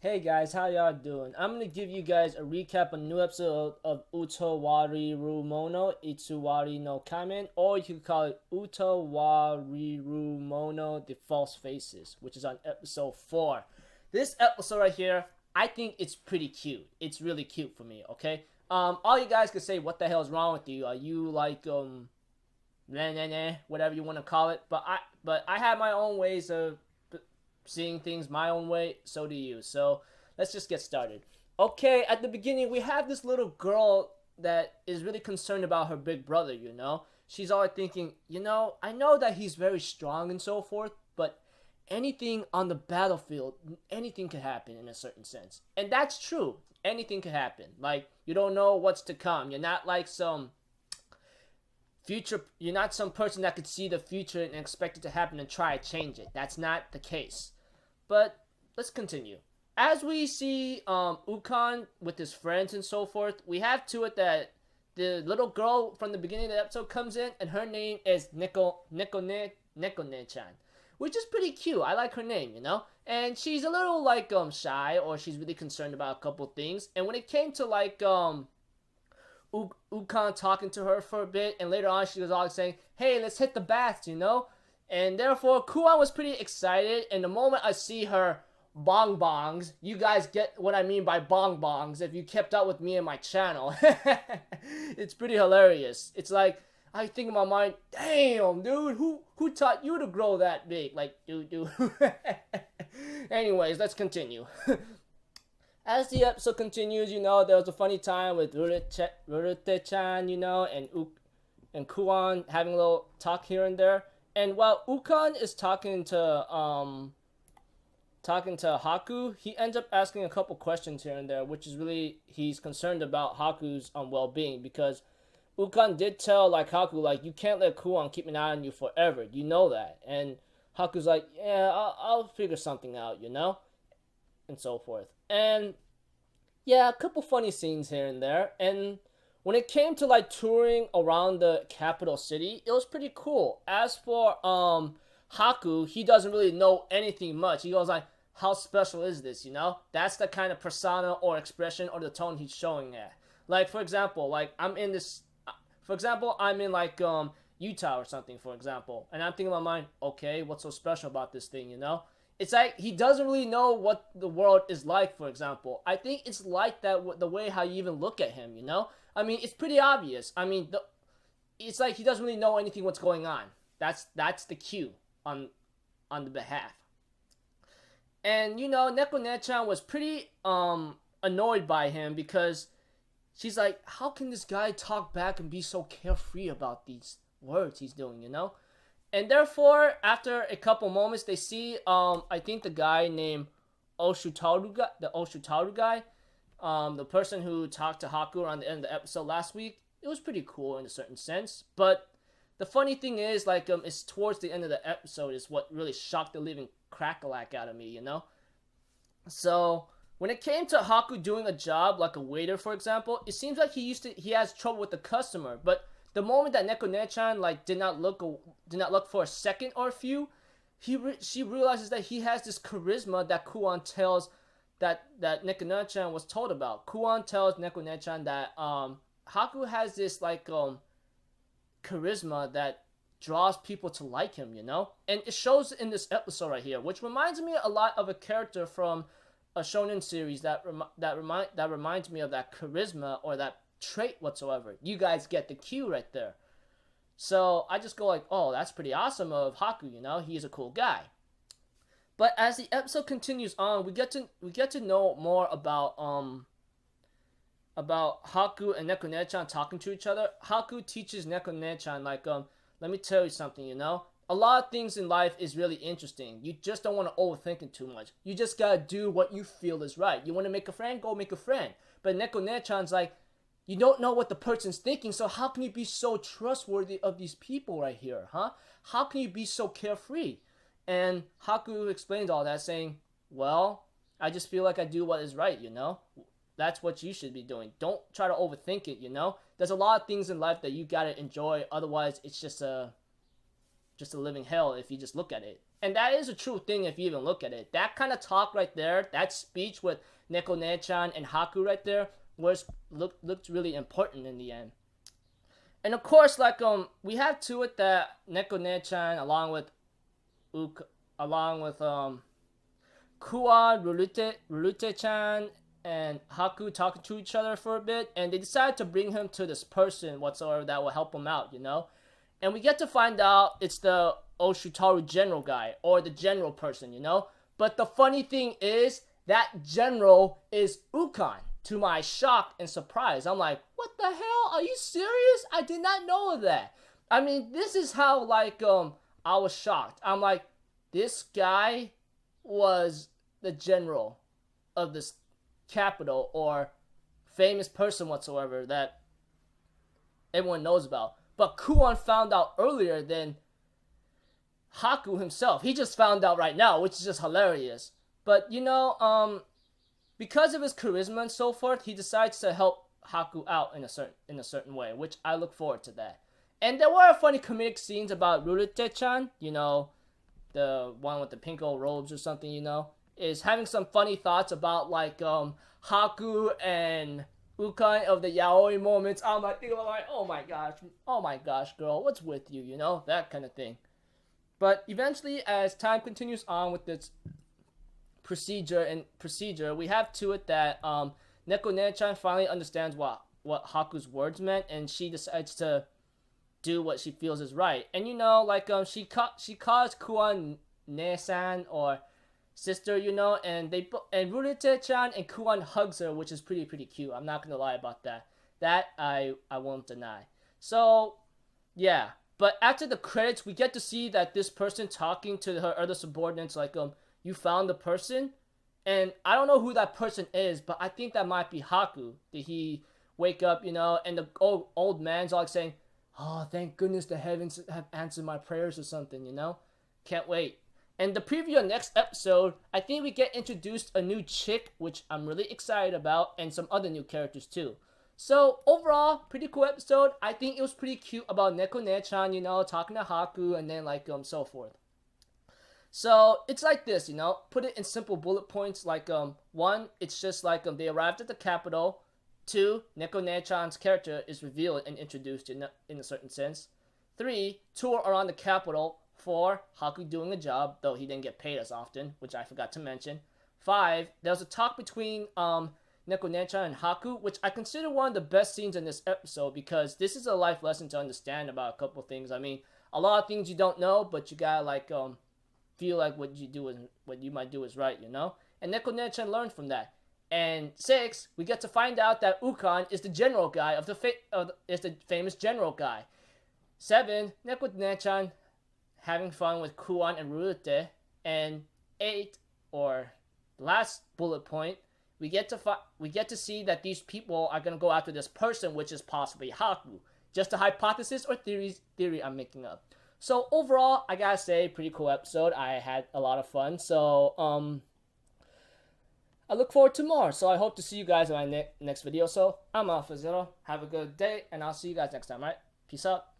Hey guys, how y'all doing? I'm gonna give you guys a recap on a new episode of Utawarerumono, Itsuwari no Kamen, or you could call it Utawarerumono, The False Faces, which is on episode 4. This episode right here, I think it's pretty cute. It's really cute for me, okay? All you guys could say, what the hell is wrong with you? Are you like, whatever you want to call it? But I have my own ways of seeing things my own way, so do you. So let's just get started. Okay, at the beginning, we have this little girl that is really concerned about her big brother, you know? She's always thinking, I know that he's very strong and so forth, but anything on the battlefield, anything could happen in a certain sense. And that's true. Anything could happen. Like, you don't know what's to come. You're not like you're not some person that could see the future and expect it to happen and try to change it. That's not the case. But let's continue. As we see Ukon with his friends and so forth, we have to it that the little girl from the beginning of the episode comes in, and her name is Neko Ne-chan, which is pretty cute. I like her name, and she's a little like shy, or she's really concerned about a couple things. And when it came to like Ukon talking to her for a bit, and later on she was always saying, "Hey, let's hit the baths," and therefore Kuan was pretty excited. And the moment I see her bong bongs, you guys get what I mean by bong bongs if you kept up with me and my channel. It's pretty hilarious. It's like I think in my mind, damn dude, who taught you to grow that big? Like dude. Anyways, let's continue. As the episode continues, there was a funny time with Rurute-chan, and Kuan having a little talk here and there. And while Ukon is talking to Haku, he ends up asking a couple questions here and there, which is really he's concerned about Haku's well-being, because Ukon did tell like Haku like you can't let Kuan keep an eye on you forever. You know that. And Haku's like, yeah, I'll figure something out, and so forth. And yeah, a couple funny scenes here and there. And when it came to like touring around the capital city, it was pretty cool. As for Haku, he doesn't really know anything much. He goes like, how special is this, That's the kind of persona or expression or the tone he's showing at. Like for example, I'm in like Utah or something, for example, and I'm thinking in my mind, okay, what's so special about this thing, It's like he doesn't really know what the world is like, for example. I think it's like that the way how you even look at him, I mean, it's pretty obvious. I mean, it's like he doesn't really know anything what's going on. That's the cue on the behalf. And, Neko Ne-chan was pretty annoyed by him, because she's like, how can this guy talk back and be so carefree about these words he's doing, And therefore, after a couple moments, they see, I think the guy named Oshutaru guy, the person who talked to Haku around the end of the episode last week. It was pretty cool in a certain sense. But the funny thing is, it's towards the end of the episode is what really shocked the living crackalack out of me, So when it came to Haku doing a job like a waiter, for example, it seems like he has trouble with the customer, but the moment that Neko Ne-chan did not look for a second or a few, she realizes that he has this charisma that Kuan tells that Neko Ne-chan was told about. Kuan tells Neko Ne-chan that Haku has this charisma that draws people to like him, and it shows in this episode right here, which reminds me a lot of a character from a shonen series that reminds me of that charisma or that trait whatsoever. You guys get the cue right there. So I just go like, oh, that's pretty awesome of Haku, he's a cool guy. But as the episode continues on, we get to know more about Haku and Neko Ne-chan talking to each other. Haku teaches Neko Ne-chan let me tell you something, a lot of things in life is really interesting. You just don't want to overthink it too much. You just gotta do what you feel is right. You want to make a friend, go make a friend. But Neko Ne-chan's like, you don't know what the person's thinking, so how can you be so trustworthy of these people right here, huh? How can you be so carefree? And Haku explains all that, saying, well, I just feel like I do what is right, That's what you should be doing. Don't try to overthink it, There's a lot of things in life that you gotta enjoy, otherwise it's just a living hell if you just look at it. And that is a true thing if you even look at it. That kind of talk right there, that speech with Neko-ne-chan and Haku right there, looked really important in the end. And of course, like we have to it that Neko-ne-chan along with Kuwa, Rurute-chan, and Haku talking to each other for a bit, and they decide to bring him to this person whatsoever that will help him out, you know? And we get to find out it's the Oshutaru general guy, or the general person, you know? But the funny thing is, that general is Ukan, to my shock and surprise. I'm like, what the hell? Are you serious? I did not know that. I mean, this is how, like, I was shocked. I'm like, this guy was the general of this capital or famous person whatsoever that everyone knows about. But Kuon found out earlier than Haku himself. He just found out right now, which is just hilarious. But you know, because of his charisma and so forth, he decides to help Haku out in a certain way, which I look forward to that. And there were funny comedic scenes about Rurute-chan, you know, the one with the pink old robes or something, you know, is having some funny thoughts about like Haku and Ukan of the yaoi moments. I'm like thinking like, oh my gosh, girl, what's with you, you know, that kind of thing. But eventually, as time continues on with this procedure, we have to it that Neko-ne-chan finally understands what Haku's words meant, and she decides to do what she feels is right. And you know, like she calls Kuan ne-san or sister, you know, and Rurite-chan and Kuan hugs her, which is pretty cute. I'm not gonna lie about that. That I won't deny. So yeah, but after the credits, we get to see that this person talking to her other subordinates, like you found the person, and I don't know who that person is, but I think that might be Haku. Did he wake up, you know, and the old man's all like saying, oh, thank goodness the heavens have answered my prayers or something, you know? Can't wait. And the preview of next episode, I think we get introduced a new chick, which I'm really excited about, and some other new characters too. So, overall, pretty cool episode. I think it was pretty cute about Neko-ne-chan, you know, talking to Haku, and then, like, so forth. So, it's like this, you know, put it in simple bullet points, like, 1, it's just like, they arrived at the capital. 2, Neko-ne-chan's character is revealed and introduced in a certain sense. 3, tour around the capital. 4, Haku doing a job, though he didn't get paid as often, which I forgot to mention. 5, there was a talk between Neko-ne-chan and Haku, which I consider one of the best scenes in this episode, because this is a life lesson to understand about a couple things. I mean, a lot of things you don't know, but you gotta, like, feel like what you might do is right, you know? And Neko-ne-chan learned from that. And 6, we get to find out that Ukan is the general guy is the famous general guy. 7, Neko-ne-chan having fun with Kuan and Rurute. And 8, or the last bullet point, we get to see that these people are gonna go after this person, which is possibly Haku. Just a hypothesis or theory I'm making up. So overall, I gotta say, pretty cool episode. I had a lot of fun. So I look forward to more. So I hope to see you guys in my next video. So I'm Alpha Zero. Have a good day, and I'll see you guys next time, right? Peace out.